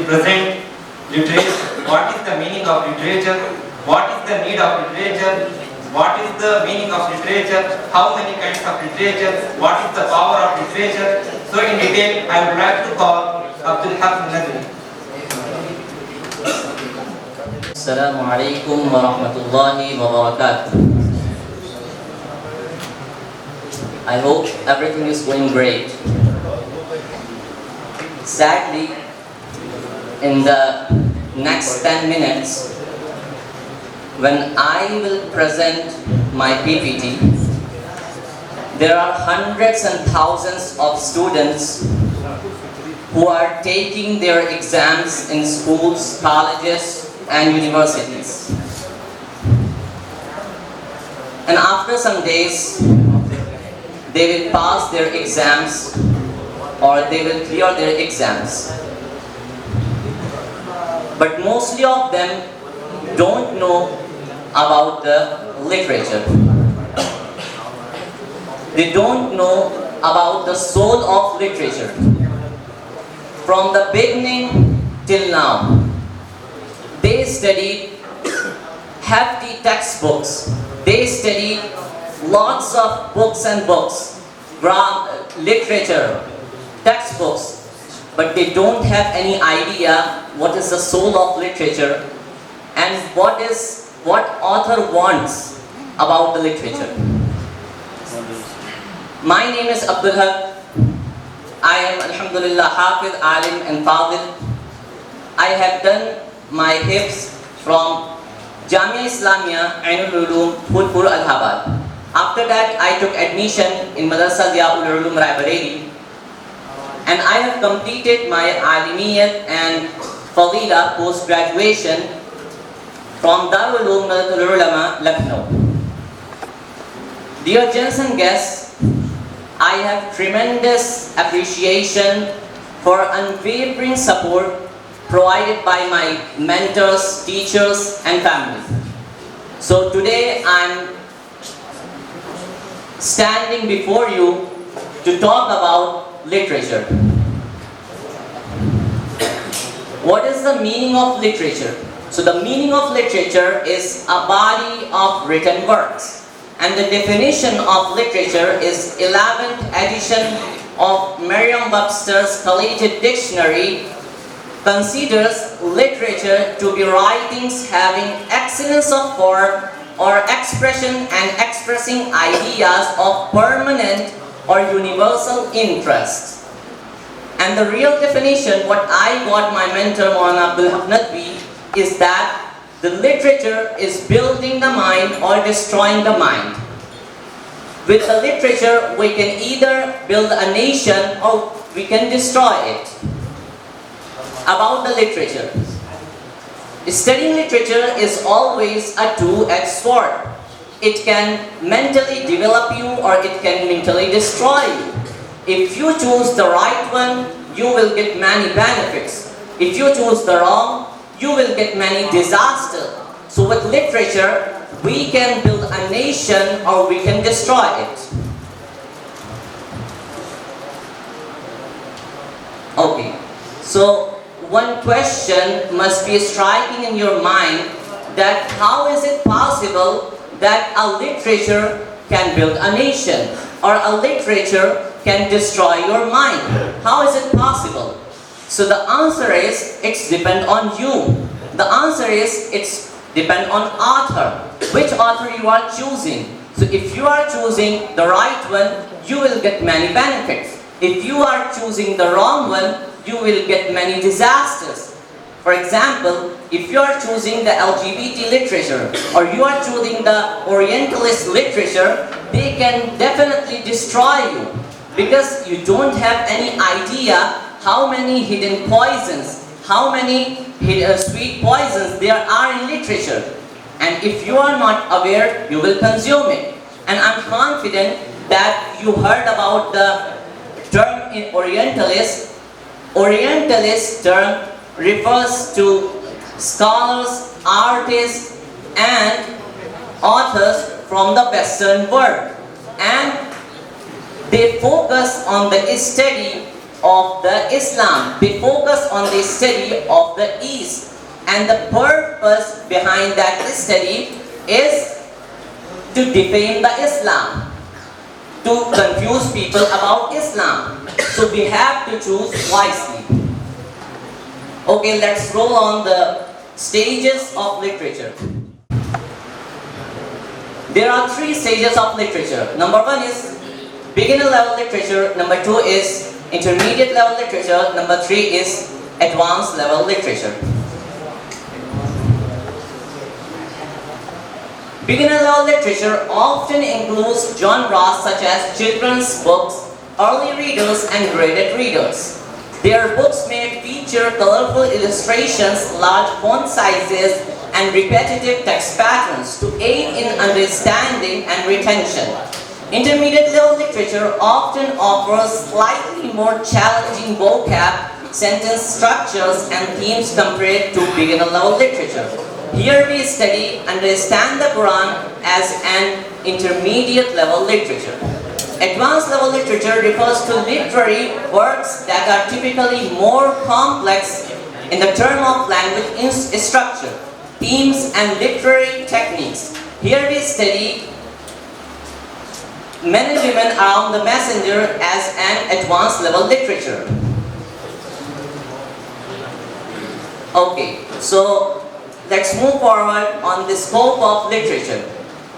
present literature. What is the meaning of literature? What is the need of literature? What is the meaning of literature? How many kinds of literature? What is the power of literature? So in detail, I would like to call Abdul Haq Nadwi. Assalamu alaikum wa rahmatullahi wa barakatuh. I hope everything is going great. Sadly, in the next 10 minutes, when I will present my PPT, there are hundreds and thousands of students who are taking their exams in schools, colleges, and universities. And after some days, they will pass their exams or they will clear their exams. But mostly of them don't know about the literature. They don't know about the soul of literature. From the beginning till now, they studied hefty textbooks. They studied lots of books and books, literature, textbooks, but they don't have any idea what is the soul of literature and what author wants about the literature. My name is Abdul Haq. I am Alhamdulillah Hafiz, Alim and Fadil. I have done my hifz from Jamia Islamia Baitul Uloom, Phulpur, Allahabad. After that, I took admission in Madarasa Baitul Uloom, Raebareli, and I have completed my Alimiyat and Fadila post-graduation from Darul Uloom Baitul Ulama, Lucknow. Dear gents and guests, I have tremendous appreciation for unwavering support provided by my mentors, teachers, and family. So today I'm standing before you to talk about literature. What is the meaning of literature? So the meaning of literature is a body of written works. And the definition of literature is 11th edition of Merriam-Webster's Collegiate Dictionary considers literature to be writings having excellence of form or expression and expressing ideas of permanent or universal interest. And the real definition, what I got my mentor Maulana Abdul Haq Nadwi, is that the literature is building the mind or destroying the mind. With the literature, we can either build a nation or we can destroy it. About the literature. Studying literature is always a two-edged sword. It can mentally develop you or it can mentally destroy you. If you choose the right one, you will get many benefits. If you choose the wrong, you will get many disasters. So with literature, we can build a nation or we can destroy it. Okay, so one question must be striking in your mind, that how is it possible that a literature can build a nation or a literature can destroy your mind? How is it possible? So the answer is, it's depend on you. The answer is, it's depend on author. Which author you are choosing. So if you are choosing the right one, you will get many benefits. If you are choosing the wrong one, you will get many disasters. For example, if you are choosing the LGBT literature or you are choosing the Orientalist literature, they can definitely destroy you because you don't have any idea how many hidden poisons, how many sweet poisons there are in literature. And if you are not aware, you will consume it. And I'm confident that you heard about the term in Orientalist. Orientalist term refers to scholars, artists, and authors from the Western world. And they focus on the study of the Islam. They focus on the study of the East, and the purpose behind that study is to defame the Islam, to confuse people about Islam. So we have to choose wisely. Okay, let's roll on the stages of literature. There are 3 stages of literature. Number 1 is beginner level literature, number 2 is intermediate level literature, number 3 is advanced level literature. Beginner level literature often includes genres such as children's books, early readers and graded readers. Their books may feature colorful illustrations, large font sizes, and repetitive text patterns to aid in understanding and retention. Intermediate level literature often offers slightly more challenging vocab, sentence structures, and themes compared to beginner level literature. Here we study, understand the Quran as an intermediate level literature. Advanced level literature refers to literary works that are typically more complex in the term of language structure, themes, and literary techniques. Here we study men and women around the messenger as an advanced level literature. Okay, so let's move forward on the scope of literature.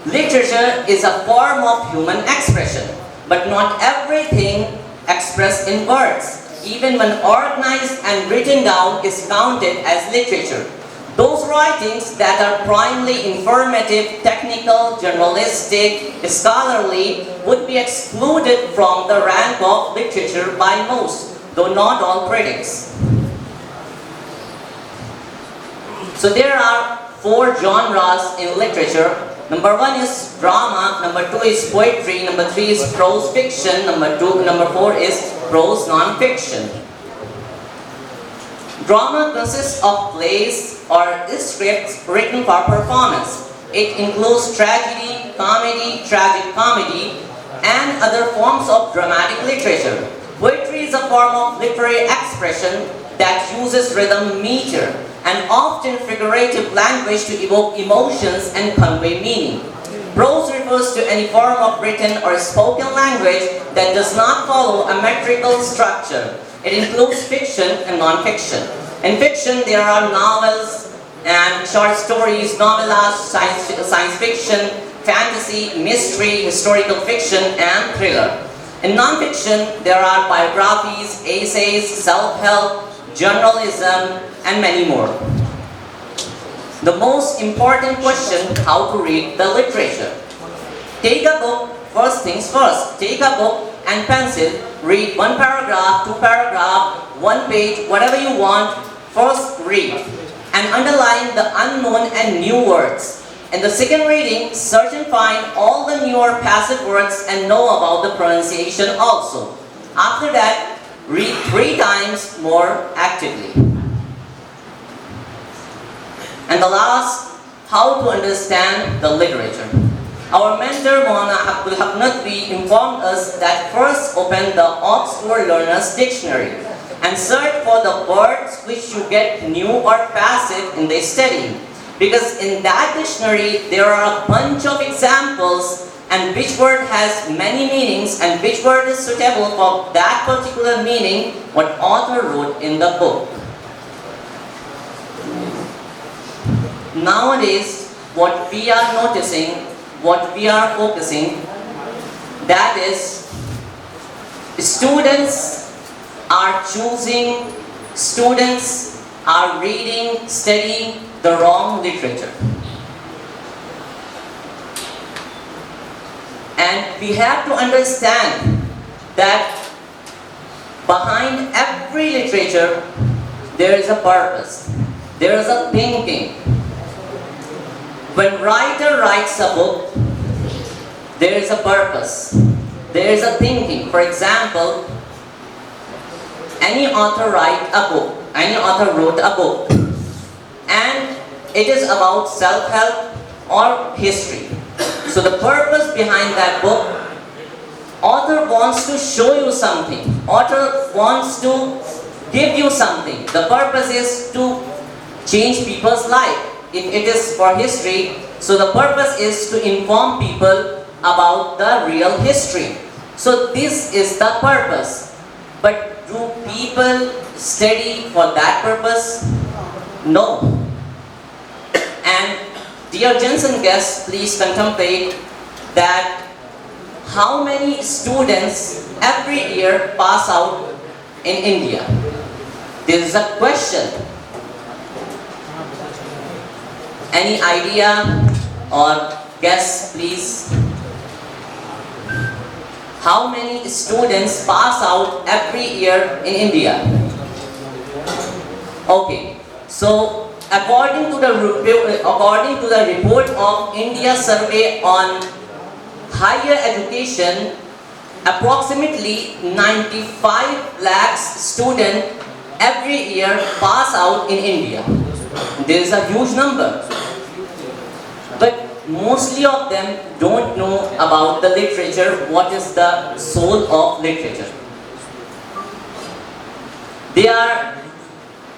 Literature is a form of human expression, but not everything expressed in words, even when organized and written down, is counted as literature. Those writings that are primarily informative, technical, journalistic, scholarly would be excluded from the rank of literature by most, though not all critics. So there are 4 genres in literature. Number 1 is drama, number 2 is poetry, number 3 is prose fiction, number 4 is prose non-fiction. Drama consists of plays or scripts written for performance. It includes tragedy, comedy, tragic comedy, and other forms of dramatic literature. Poetry is a form of literary expression that uses rhythm, meter, and often figurative language to evoke emotions and convey meaning. Prose refers to any form of written or spoken language that does not follow a metrical structure. It includes fiction and non-fiction. In fiction, there are novels and short stories, novellas, science fiction, fantasy, mystery, historical fiction, and thriller. In non-fiction, there are biographies, essays, self-help, journalism, and many more. The most important question, how to read the literature. Take a book, first things first. Take a book and pencil, read 1 paragraph, 2 paragraph, 1 page, whatever you want. First read and underline the unknown and new words. In the second reading, search and find all the newer passive words and know about the pronunciation also. After that, read 3 times more actively. And the last, how to understand the literature. Our mentor Maulana Abdul Haq Nadwi informed us that first open the Oxford Learner's Dictionary and search for the words which you get new or passive in the study. Because in that dictionary, there are a bunch of examples and which word has many meanings and which word is suitable for that particular meaning what author wrote in the book. Nowadays, what we are noticing, what we are focusing, that is students are reading, studying the wrong literature. And we have to understand that behind every literature, there is a purpose, there is a thinking. When writer writes a book, there is a purpose, there is a thinking. For example, any author wrote a book, and it is about self-help or history. So the purpose behind that book Author wants to show you something. Author wants to give you something. The purpose is to change people's life. If it is for history, so the purpose is to inform people about the real history. So this is the purpose. But do people study for that purpose? No. And dear Jensen guests, please contemplate that how many students every year pass out in India? This is a question. Any idea or guess, please? How many students pass out every year in India? Okay, so according to the report of India Survey on Higher Education, approximately 95 lakhs students every year pass out in India. This is a huge number. But mostly of them don't know about the literature, what is the soul of literature. They are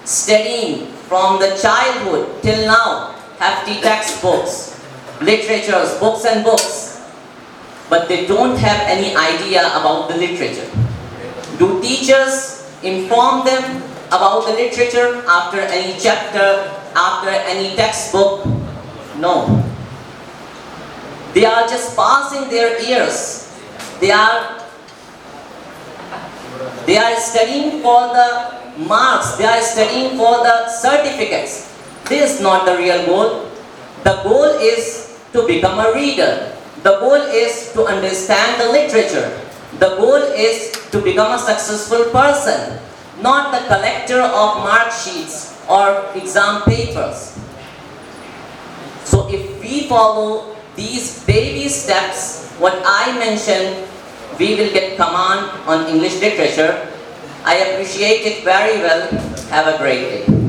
studying from the childhood till now, hefty textbooks, literatures, books and books. But they don't have any idea about the literature. Do teachers inform them about the literature after any chapter, after any textbook? No. They are just passing their years. They are studying for the marks. They are studying for the certificates. This is not the real goal. The goal is to become a reader. The goal is to understand the literature. The goal is to become a successful person, not the collector of mark sheets or exam papers. So if we follow these baby steps, what I mentioned, we will get command on English literature. I appreciate it very well. Have a great day.